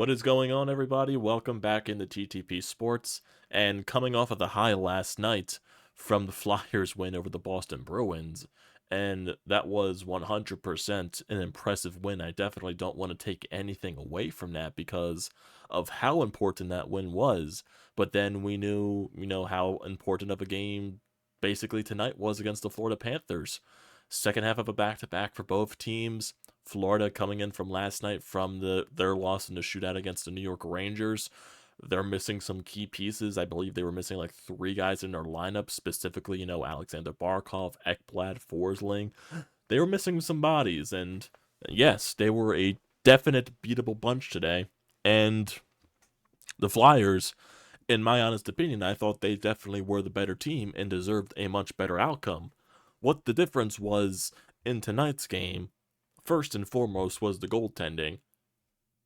What is going on, everybody? Welcome back into TTP Sports. And coming off of the high last night from the Flyers win over the Boston Bruins, and that was 100% an impressive win. I definitely don't want to take anything away from that because of how important that win was. But then we knew, how important of a game basically tonight was against the Florida Panthers. Second half of a back-to-back for both teams. Florida coming in from last night from their loss in the shootout against the New York Rangers. They're missing some key pieces. I believe they were missing like three guys in their lineup, specifically, Alexander Barkov, Ekblad, Forsling. They were missing some bodies, and yes, they were a definite beatable bunch today. And the Flyers, in my honest opinion, I thought they definitely were the better team and deserved a much better outcome. What the difference was in tonight's game, first and foremost, was the goaltending.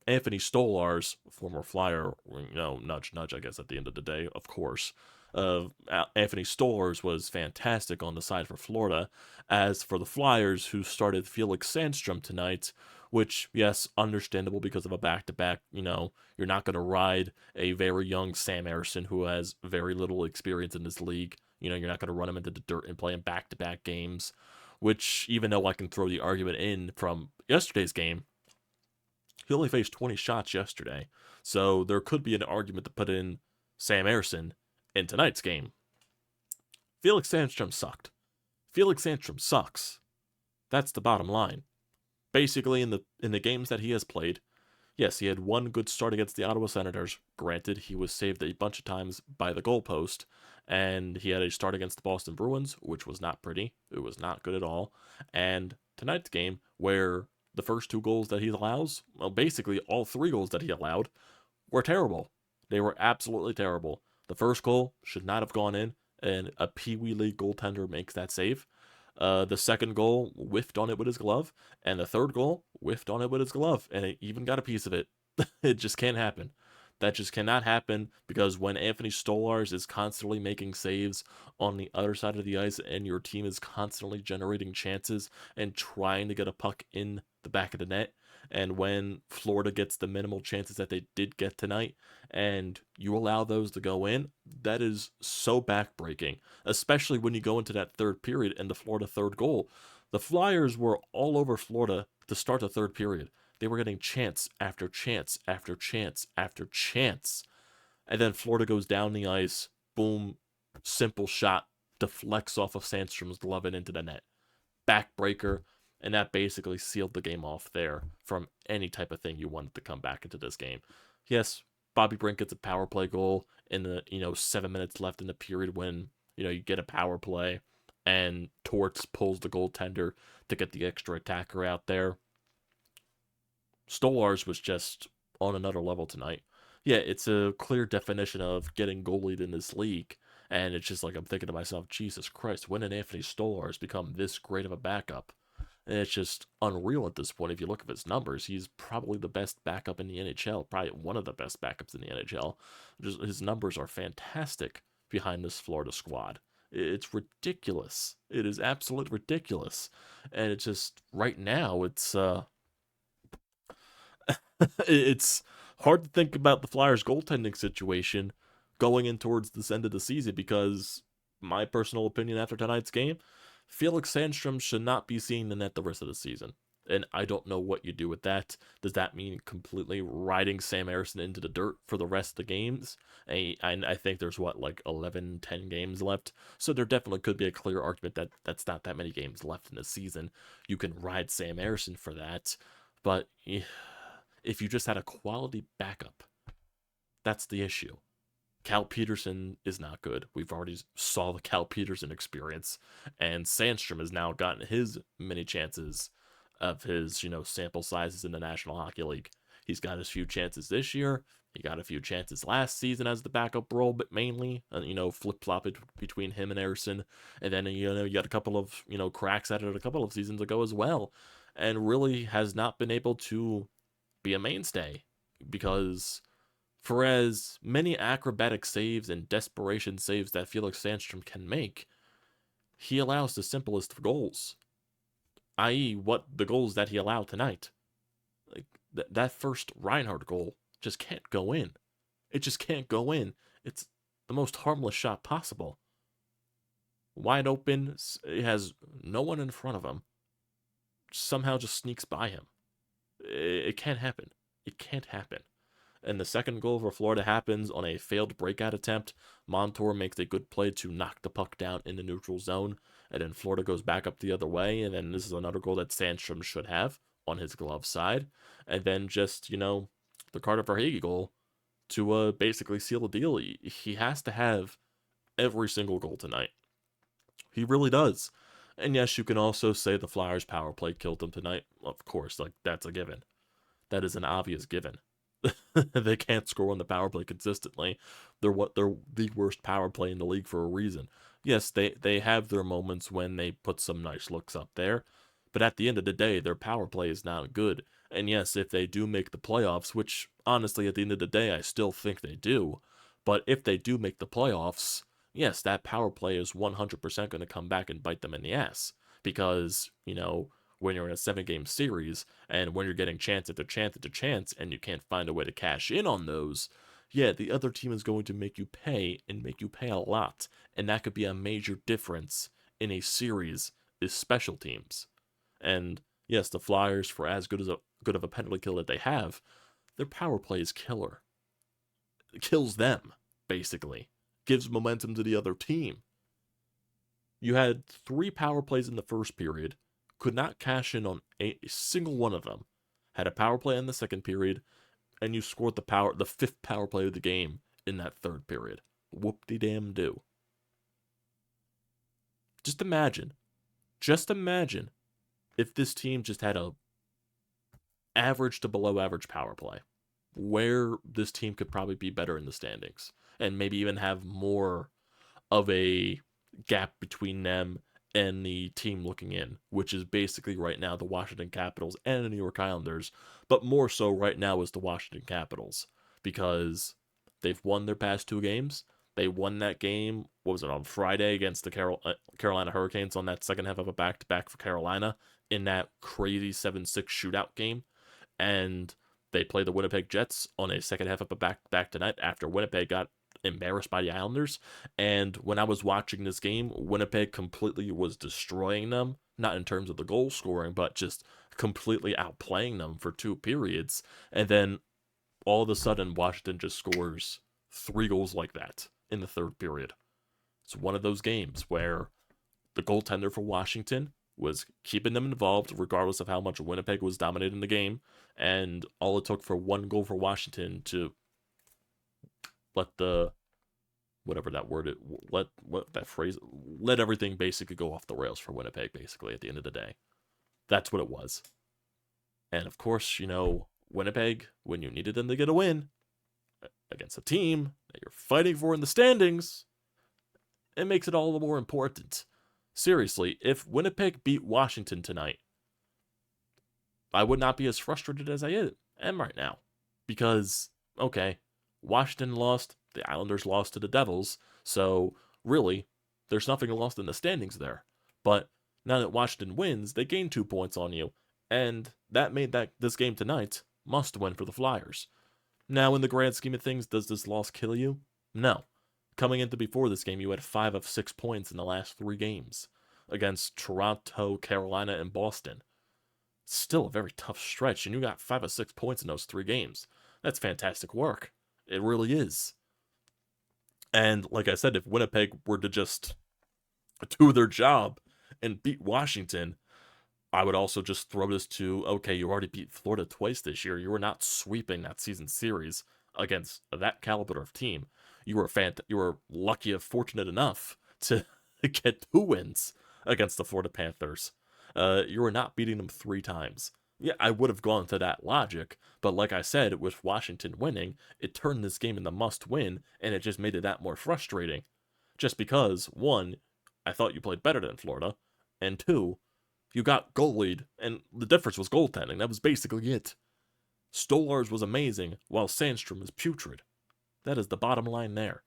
Anthony Stolarz, former Flyer, nudge, nudge, I guess, at the end of the day, of course. Anthony Stolarz was fantastic on the side for Florida. As for the Flyers, who started Felix Sandstrom tonight, which, yes, understandable because of a back-to-back, you're not going to ride a very young Sam Ersson who has very little experience in this league. You're not going to run him into the dirt and play him back-to-back games, which, even though I can throw the argument in from yesterday's game, he only faced 20 shots yesterday. So there could be an argument to put in Sam Ersson in tonight's game. Felix Sandstrom sucked. Felix Sandstrom sucks. That's the bottom line. Basically, in the games that he has played, yes, he had one good start against the Ottawa Senators. Granted, he was saved a bunch of times by the goalpost, and he had a start against the Boston Bruins, which was not pretty. It was not good at all. And tonight's game, where the first two goals that he allows, well, basically all three goals that he allowed, were terrible. They were absolutely terrible. The first goal should not have gone in, and a Pee Wee League goaltender makes that save. The second goal whiffed on it with his glove, and the third goal whiffed on it with his glove, and it even got a piece of it. It just can't happen. That just cannot happen because when Anthony Stolarz is constantly making saves on the other side of the ice and your team is constantly generating chances and trying to get a puck in the back of the net, and when Florida gets the minimal chances that they did get tonight and you allow those to go in, that is so backbreaking, especially when you go into that third period and the Florida third goal. The Flyers were all over Florida to start the third period. They were getting chance after chance after chance after chance. And then Florida goes down the ice, boom, simple shot, deflects off of Sandstrom's glove and into the net. Backbreaker, and that basically sealed the game off there from any type of thing you wanted to come back into this game. Yes, Bobby Brink gets a power play goal in the 7 minutes left in the period when you get a power play, and Torts pulls the goaltender to get the extra attacker out there. Stolarz was just on another level tonight. Yeah, it's a clear definition of getting goalied in this league. And it's just like I'm thinking to myself, Jesus Christ, when did Anthony Stolarz become this great of a backup? And it's just unreal at this point. If you look at his numbers, he's probably the best backup in the NHL, probably one of the best backups in the NHL. His numbers are fantastic behind this Florida squad. It's ridiculous. It is absolutely ridiculous. And it's just, right now, it's hard to think about the Flyers' goaltending situation going in towards this end of the season because, my personal opinion after tonight's game, Felix Sandstrom should not be seeing the net the rest of the season. And I don't know what you do with that. Does that mean completely riding Sam Ersson into the dirt for the rest of the games? I think there's, 11, 10 games left. So there definitely could be a clear argument that that's not that many games left in the season. You can ride Sam Ersson for that. But if you just had a quality backup, that's the issue. Cal Peterson is not good. We've already saw the Cal Peterson experience, and Sandstrom has now gotten his many chances of his, sample sizes in the National Hockey League. He's got his few chances this year. He got a few chances last season as the backup role, but mainly, flip-flop between him and Ersson. And then, you got a couple of, cracks at it a couple of seasons ago as well, and really has not been able to be a mainstay because for as many acrobatic saves and desperation saves that Felix Sandstrom can make, he allows the simplest of goals, i.e., what the goals that he allowed tonight. Like that first Reinhardt goal just can't go in. It just can't go in. It's the most harmless shot possible. Wide open, it has no one in front of him. Somehow just sneaks by him. It can't happen. It can't happen. And the second goal for Florida happens on a failed breakout attempt. Montour makes a good play to knock the puck down in the neutral zone. And then Florida goes back up the other way. And then this is another goal that Sandstrom should have on his glove side. And then just, the Carter Verhaeghe goal to basically seal the deal. He has to have every single goal tonight. He really does. And yes, you can also say the Flyers power play killed them tonight. Of course, that's a given. That is an obvious given. They can't score on the power play consistently. They're the worst power play in the league for a reason. Yes, they have their moments when they put some nice looks up there, but at the end of the day, their power play is not good. And yes, if they do make the playoffs, which honestly at the end of the day I still think they do, but if they do make the playoffs, yes, that power play is 100% going to come back and bite them in the ass because, when you're in a 7-game series and when you're getting chance after chance after chance and you can't find a way to cash in on those, yeah, the other team is going to make you pay and make you pay a lot. And that could be a major difference in a series is special teams. And yes, the Flyers, for as good of a penalty kill that they have, their power play is killer. It kills them, basically. Gives momentum to the other team. You had 3 power plays in the first period, could not cash in on a single one of them. Had a power play in the second period, and you scored the 5th power play of the game in that third period. Whoop-de-damn-do. Just imagine if this team just had a average to below average power play, where this team could probably be better in the standings, and maybe even have more of a gap between them and the team looking in, which is basically right now the Washington Capitals and the New York Islanders, but more so right now is the Washington Capitals, because they've won their past 2 games. They won that game, on Friday against the Carolina Hurricanes on that second half of a back-to-back for Carolina in that crazy 7-6 shootout game, and they play the Winnipeg Jets on a second half of a back-to-back tonight after Winnipeg got embarrassed by the Islanders. And when I was watching this game, Winnipeg completely was destroying them, not in terms of the goal scoring, but just completely outplaying them for 2 periods. And then all of a sudden, Washington just scores 3 goals like that in the third period. It's one of those games where the goaltender for Washington was keeping them involved regardless of how much Winnipeg was dominating the game, and all it took for 1 goal for Washington to let let everything basically go off the rails for Winnipeg, basically, at the end of the day. That's what it was. And of course, Winnipeg, when you needed them to get a win against a team that you're fighting for in the standings, it makes it all the more important. Seriously, if Winnipeg beat Washington tonight, I would not be as frustrated as I am right now. Because, okay, Washington lost, the Islanders lost to the Devils, so really, there's nothing lost in the standings there. But now that Washington wins, they gain 2 points on you, and that made this game tonight must win for the Flyers. Now, in the grand scheme of things, does this loss kill you? No. Coming into before this game, you had 5 of 6 points in the last 3 games against Toronto, Carolina, and Boston. Still a very tough stretch, and you got 5 of 6 points in those 3 games. That's fantastic work. It really is. And like I said, if Winnipeg were to just do their job and beat Washington, I would also just throw this to, okay, you already beat Florida twice this year. You were not sweeping that season series against that caliber of team. You were lucky and fortunate enough to get 2 wins against the Florida Panthers. You were not beating them 3 times. Yeah, I would have gone to that logic, but like I said, with Washington winning, it turned this game into must-win, and it just made it that more frustrating. Just because, 1, I thought you played better than Florida, and 2, you got goalied, and the difference was goaltending. That was basically it. Stolarz was amazing, while Sandstrom is putrid. That is the bottom line there.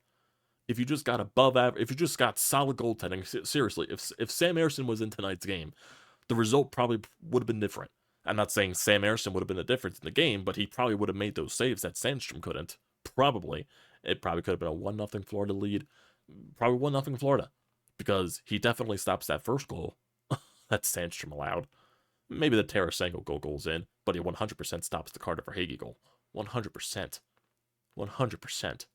If you just got above average, if you just got solid goaltending, seriously, if Sam Ersson was in tonight's game, the result probably would have been different. I'm not saying Sam Emerson would have been the difference in the game, but he probably would have made those saves that Sandstrom couldn't. Probably. It probably could have been a 1-0 Florida lead. Probably 1-0 Florida. Because he definitely stops that first goal that Sandstrom allowed. Maybe the Tarasenko goes in, but he 100% stops the Carter Verhaeghe goal. 100%. 100%. It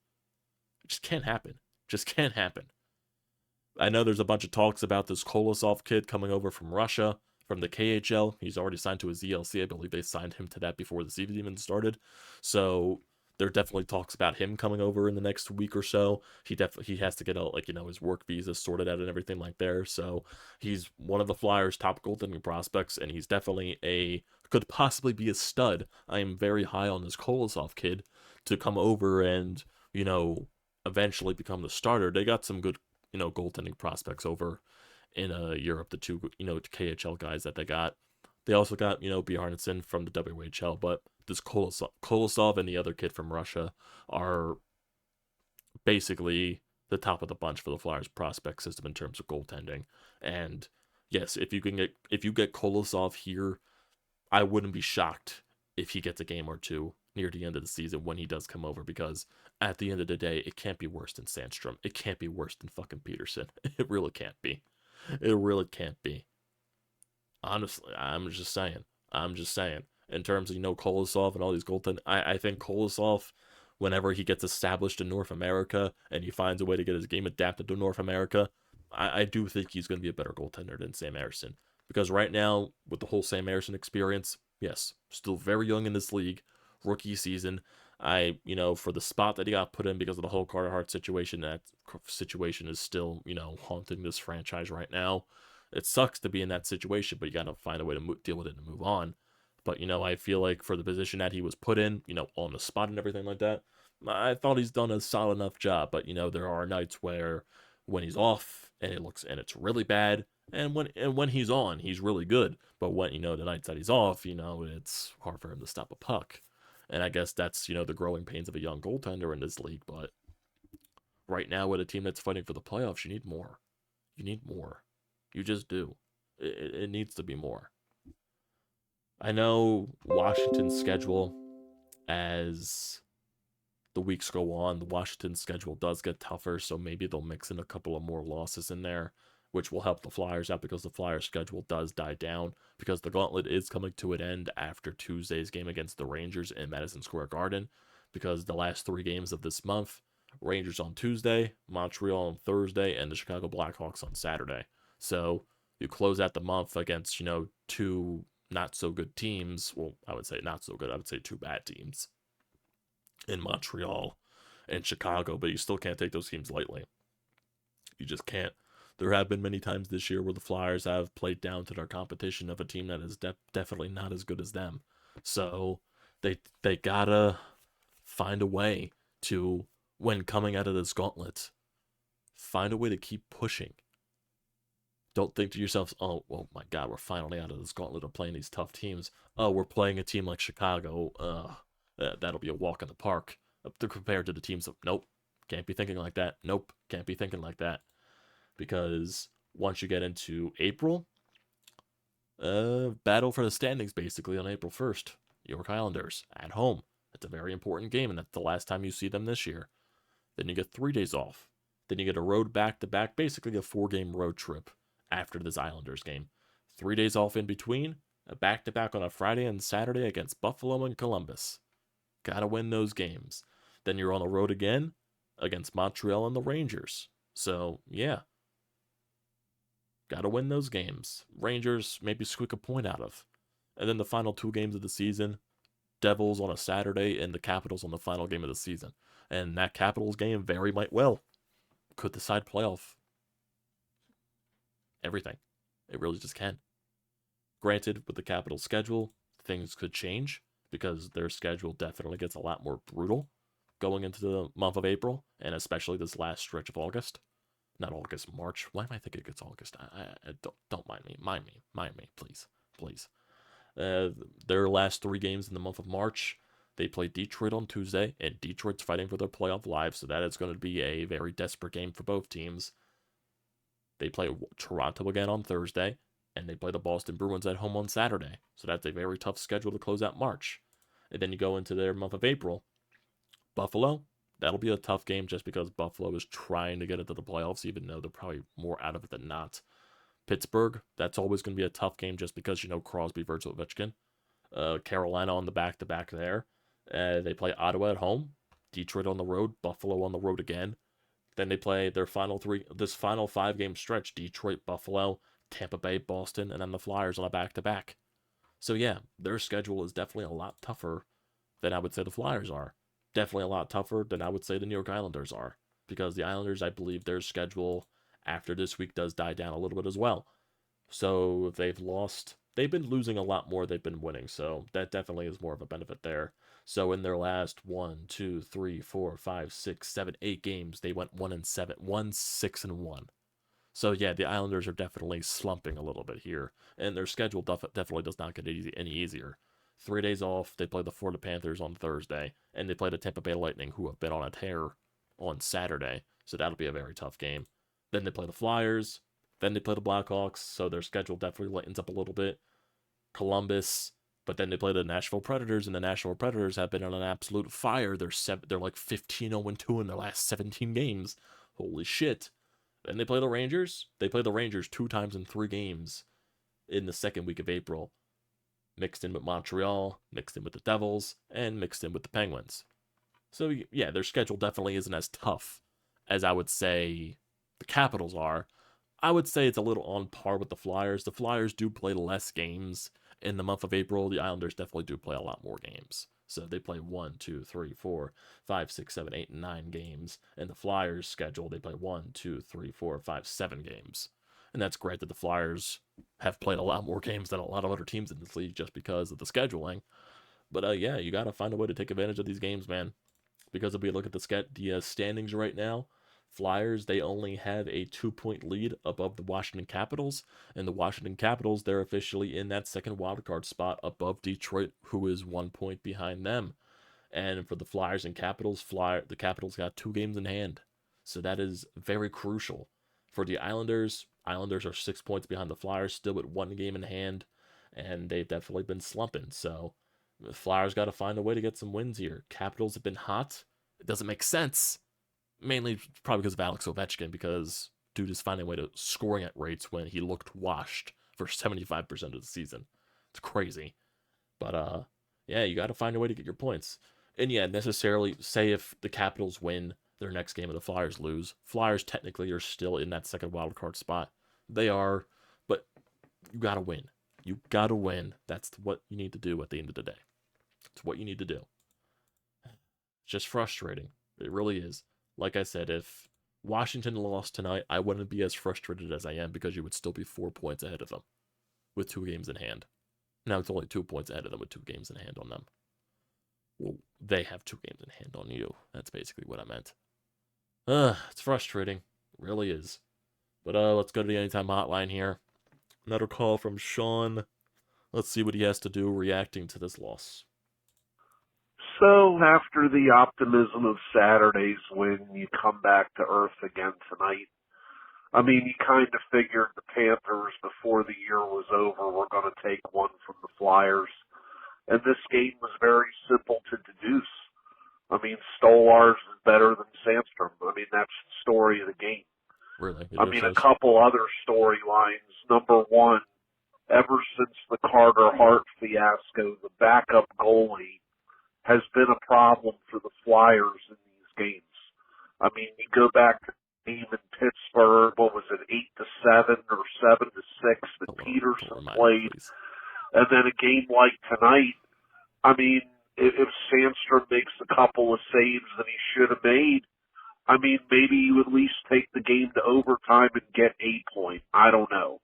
just can't happen. Just can't happen. I know there's a bunch of talks about this Kolosov kid coming over from Russia, from the KHL. He's already signed to a ZLC. I believe they signed him to that before the season even started. So there are definitely talks about him coming over in the next week or so. He has to get his work visa sorted out and everything like there. So he's one of the Flyers' top goaltending prospects, and he's definitely could possibly be a stud. I am very high on this Kolosov kid to come over and eventually become the starter. They got some good goaltending prospects over in Europe, the two, KHL guys that they got. They also got, Bjarnason from the WHL, but this Kolosov and the other kid from Russia are basically the top of the bunch for the Flyers prospect system in terms of goaltending. And yes, if you get Kolosov here, I wouldn't be shocked if he gets a game or two near the end of the season when he does come over, because at the end of the day, it can't be worse than Sandstrom. It can't be worse than fucking Peterson. It really can't be. It really can't be. Honestly, I'm just saying. In terms of, Kolosov and all these goaltending, I think Kolosov, whenever he gets established in North America and he finds a way to get his game adapted to North America, I do think he's going to be a better goaltender than Sam Emerson. Because right now, with the whole Sam Emerson experience, yes, still very young in this league, rookie season. For the spot that he got put in because of the whole Carter Hart situation, that situation is still, haunting this franchise right now. It sucks to be in that situation, but you got to find a way to deal with it and move on. But, I feel like for the position that he was put in, on the spot and everything like that, I thought he's done a solid enough job. But, there are nights where when he's off and it's really bad, and when he's on, he's really good. But when, the nights that he's off, it's hard for him to stop a puck. And I guess that's, the growing pains of a young goaltender in this league. But right now, with a team that's fighting for the playoffs, you need more. You need more. You just do. It needs to be more. I know Washington's schedule, as the weeks go on, the Washington schedule does get tougher, so maybe they'll mix in a couple of more losses in there, which will help the Flyers out because the Flyers schedule does die down, because the gauntlet is coming to an end after Tuesday's game against the Rangers in Madison Square Garden, because the last 3 games of this month, Rangers on Tuesday, Montreal on Thursday, and the Chicago Blackhawks on Saturday. So you close out the month against, 2 not so good teams. Well, I would say not so good. I would say 2 bad teams in Montreal and Chicago, but you still can't take those teams lightly. You just can't. There have been many times this year where the Flyers have played down to their competition of a team that is definitely not as good as them. So they gotta find a way to, when coming out of this gauntlet, find a way to keep pushing. Don't think to yourselves, oh my God, we're finally out of this gauntlet of playing these tough teams. Oh, we're playing a team like Chicago. That'll be a walk in the park compared to the teams of, nope, can't be thinking like that. Nope, can't be thinking like that. Because once you get into April, battle for the standings basically on April 1st. York Islanders at home. It's a very important game, and that's the last time you see them this year. Then you get 3 days off. Then you get a road back-to-back, basically a 4-game road trip after this Islanders game. 3 days off in between, a back-to-back on a Friday and Saturday against Buffalo and Columbus. Gotta win those games. Then you're on the road again against Montreal and the Rangers. So, yeah. Gotta win those games. Rangers, maybe squeak a point out of. And then the final 2 games of the season, Devils on a Saturday and the Capitals on the final game of the season. And that Capitals game very might well could decide playoff. Everything. It really just can. Granted, with the Capitals schedule, things could change because their schedule definitely gets a lot more brutal going into the month of April, and especially this last stretch of August. Not August, March. Why am I thinking it's August? I don't mind me. Mind me, please. Their last 3 games in the month of March, they play Detroit on Tuesday, and Detroit's fighting for their playoff lives, so that is going to be a very desperate game for both teams. They play Toronto again on Thursday, and they play the Boston Bruins at home on Saturday. So that's a very tough schedule to close out March. And then you go into their month of April. Buffalo, that'll be a tough game just because Buffalo is trying to get into the playoffs, even though they're probably more out of it than not. Pittsburgh, that's always going to be a tough game just because, Crosby versus Ovechkin. Carolina on the back-to-back there. They play Ottawa at home, Detroit on the road, Buffalo on the road again. Then they play this final 5-game stretch, Detroit, Buffalo, Tampa Bay, Boston, and then the Flyers on a back-to-back. So yeah, their schedule is definitely a lot tougher than I would say the Flyers are. Definitely a lot tougher than I would say the New York Islanders are. Because the Islanders, I believe their schedule after this week does die down a little bit as well. So they've been losing a lot more they've been winning, so that definitely is more of a benefit there. So in their last 1, 2, 3, 4, 5, 6, 7, 8 games, they went 1-7, 1-6-1. So yeah, the Islanders are definitely slumping a little bit here, and their schedule definitely does not get any easier. 3 days off, they play the Florida Panthers on Thursday, and they play the Tampa Bay Lightning, who have been on a tear, on Saturday, so that'll be a very tough game. Then they play the Flyers, then they play the Blackhawks, so their schedule definitely lightens up a little bit. Columbus, but then they play the Nashville Predators, and the Nashville Predators have been on an absolute fire. They're like 15-0-2 in their last 17 games. Holy shit. Then they play the Rangers. They play the Rangers 2 times in 3 games in the second week of April. Mixed in with Montreal, mixed in with the Devils, and mixed in with the Penguins. So yeah, their schedule definitely isn't as tough as I would say the Capitals are. I would say it's a little on par with the Flyers. The Flyers do play less games in the month of April. The Islanders definitely do play a lot more games. So they play 1, 2, 3, 4, 5, 6, 7, 8, 9 games. And the Flyers schedule, they play 1, 2, 3, 4, 5, 7 games. And that's great that the Flyers have played a lot more games than a lot of other teams in this league just because of the scheduling. But yeah, you got to find a way to take advantage of these games, man. Because if we look at the standings right now, Flyers, they only have a 2-point lead above the Washington Capitals. And the Washington Capitals, they're officially in that second wildcard spot above Detroit, who is 1 point behind them. And for the Flyers and Capitals, the Capitals got 2 games in hand. So that is very crucial. For the Islanders are 6 points behind the Flyers, still with 1 game in hand. And they've definitely been slumping. So the Flyers got to find a way to get some wins here. Capitals have been hot. It doesn't make sense. Mainly probably because of Alex Ovechkin, because dude is finding a way to scoring at rates when he looked washed for 75% of the season. It's crazy. But yeah, you got to find a way to get your points. And yeah, necessarily, say if the Capitals win their next game and the Flyers lose, Flyers technically are still in that second wildcard spot. They are, but you got to win. You got to win. That's what you need to do at the end of the day. It's what you need to do. It's just frustrating. It really is. Like I said, if Washington lost tonight, I wouldn't be as frustrated as I am because you would still be 4 points ahead of them with 2 games in hand. Now it's only 2 points ahead of them with 2 games in hand on them. Well, they have 2 games in hand on you. That's basically what I meant. It's frustrating. It really is. But let's go to the Anytime Hotline here. Another call from Sean. Let's see what he has to do reacting to this loss. So after the optimism of Saturday's win, you come back to earth again tonight. I mean, you kind of figured the Panthers, before the year was over, were going to take one from the Flyers. And this game was very simple to deduce. I mean, Stolarz is better than Sandstrom. I mean, that's the story of the game. Really? I mean, a couple other storylines. Number one, ever since the Carter Hart fiasco, the backup goalie has been a problem for the Flyers in these games. I mean, you go back to the game in Pittsburgh, what was it, 8-7 or 7-6 that Peterson played. And then a game like tonight, I mean, if Sandstrom makes a couple of saves that he should have made, I mean, maybe you at least take the game to overtime and get a point. I don't know.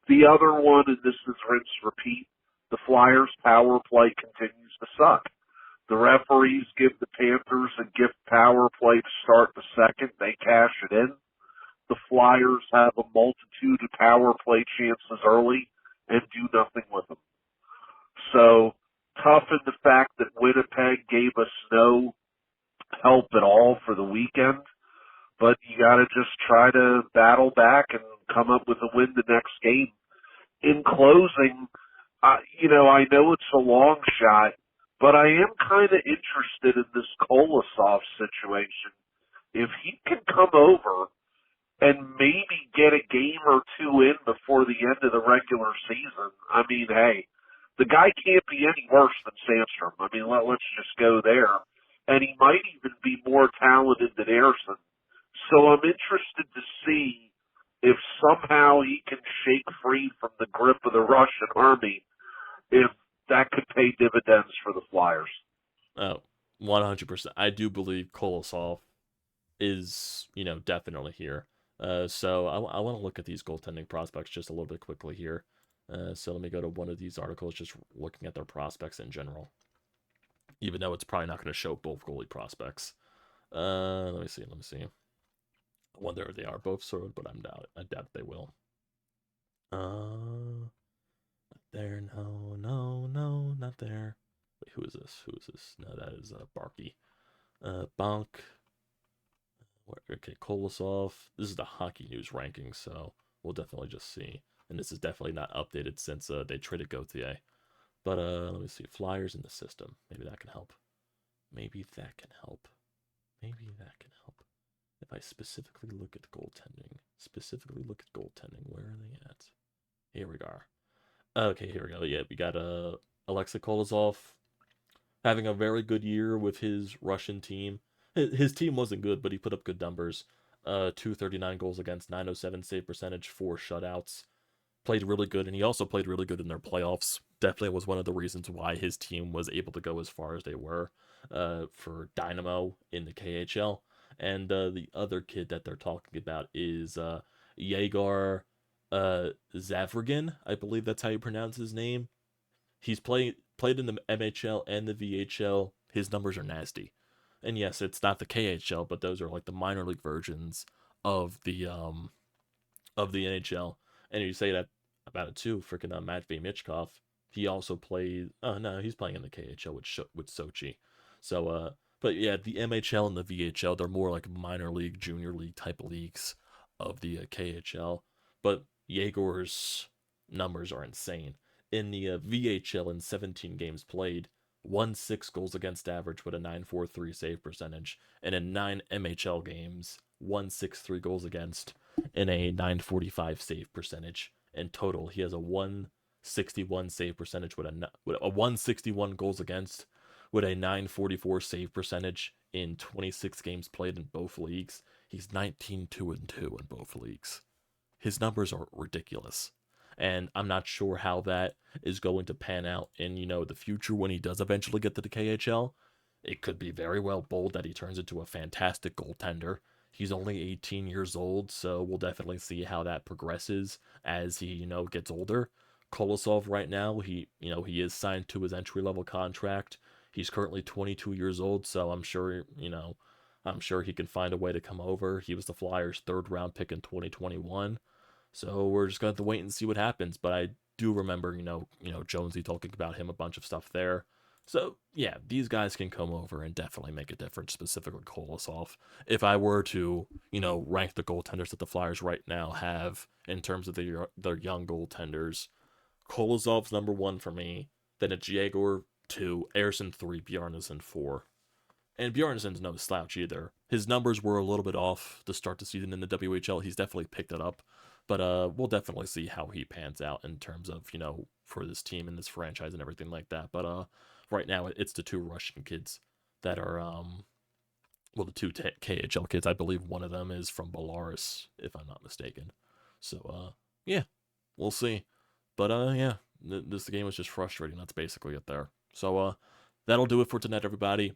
The other one, and this is rinse repeat, the Flyers' power play continues to suck. The referees give the Panthers a gift power play to start the second. They cash it in. The Flyers have a multitude of power play chances early and do nothing with them. So, tough in the fact that Winnipeg gave us no help at all for the weekend, but you got to just try to battle back and come up with a win the next game. in closing, I know it's a long shot, but I am kind of interested in this Kolosov situation. If he can come over and maybe get a game or two in before the end of the regular season, I mean, hey, the guy can't be any worse than Sandstrom. I mean, let's just go there. And he might even be more talented than Ayerson. So I'm interested to see if somehow he can shake free from the grip of the Russian army, if that could pay dividends for the Flyers. Oh, 100%. I do believe Kolosov is, definitely here. So I want to look at these goaltending prospects just a little bit quickly here. So let me go to one of these articles, just looking at their prospects in general. Even though it's probably not going to show both goalie prospects. Let me see. I wonder if they are both sorted, but I doubt they will. Not there. No, not there. Wait, who is this? No, that is Barkey. Bonk. Okay, Kolosov. This is the Hockey News ranking, so we'll definitely just see. And this is definitely not updated since they traded Gauthier. But let me see. Flyers in the system. Maybe that can help. If I specifically look at goaltending. Where are they at? Here we are. Okay, here we go. Yeah, we got Alexei Kolosov having a very good year with his Russian team. His team wasn't good, but he put up good numbers. 239 goals against, 907 save percentage, 4 shutouts. Played really good, and he also played really good in their playoffs. Definitely was one of the reasons why his team was able to go as far as they were for Dynamo in the KHL. And the other kid that they're talking about is Yegor Zavragin. I believe that's how you pronounce his name. He's played in the MHL and the VHL. His numbers are nasty. And yes, it's not the KHL, but those are like the minor league versions of the NHL. And you say that about it too. Freaking Matvey Michkov, he also played. Oh no, he's playing in the KHL with Sochi. So but yeah, the MHL and the VHL, they're more like minor league, junior league type leagues of the KHL. But Yegor's numbers are insane. In the VHL, in 17 games played, 1-6 goals against average with a 943 save percentage, and in 9 MHL games, 163 goals against and a 945 save percentage. In total, he has a 161 save percentage with a 161 goals against with a 944 save percentage in 26 games played in both leagues. He's 19-2-2 in both leagues. His numbers are ridiculous. And I'm not sure how that is going to pan out in, the future when he does eventually get to the KHL. It could be very well bold that he turns into a fantastic goaltender. He's only 18 years old, so we'll definitely see how that progresses as he, gets older. Kolosov right now, he is signed to his entry-level contract. He's currently 22 years old, so I'm sure he can find a way to come over. He was the Flyers' third-round pick in 2021. So we're just going to have to wait and see what happens. But I do remember, Jonesy talking about him, a bunch of stuff there. So yeah, these guys can come over and definitely make a difference, specifically Kolosov. If I were to, rank the goaltenders that the Flyers right now have in terms of their young goaltenders, Kolosov's number 1 for me. Then it's Jaguar 2, Ayerson 3, Bjarnason 4. And Bjarnason's no slouch either. His numbers were a little bit off to start the season in the WHL. He's definitely picked it up. But we'll definitely see how he pans out in terms of, for this team and this franchise and everything like that. But right now, it's the 2 Russian kids that are, the 2 KHL kids. I believe one of them is from Belarus, if I'm not mistaken. So, yeah, we'll see. But, yeah, this game was just frustrating. That's basically it there. So, that'll do it for tonight, everybody.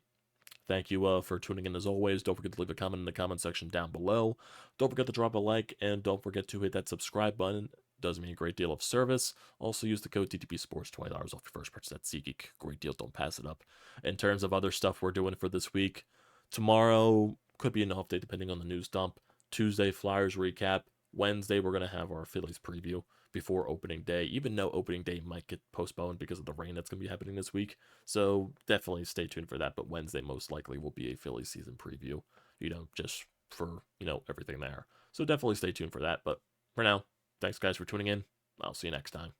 Thank you for tuning in as always. Don't forget to leave a comment in the comment section down below. Don't forget to drop a like, and don't forget to hit that subscribe button. It does me a great deal of service. Also use the code TTPSPORTS, $20 off your first purchase at SEATGEEK. Great deal, don't pass it up. In terms of other stuff we're doing for this week, tomorrow could be an off day depending on the news dump. Tuesday, Flyers recap. Wednesday, we're going to have our Phillies preview before opening day, even though opening day might get postponed because of the rain that's going to be happening this week. So definitely stay tuned for that. But Wednesday most likely will be a Phillies season preview, just for, everything there. So definitely stay tuned for that. But for now, thanks guys for tuning in. I'll see you next time.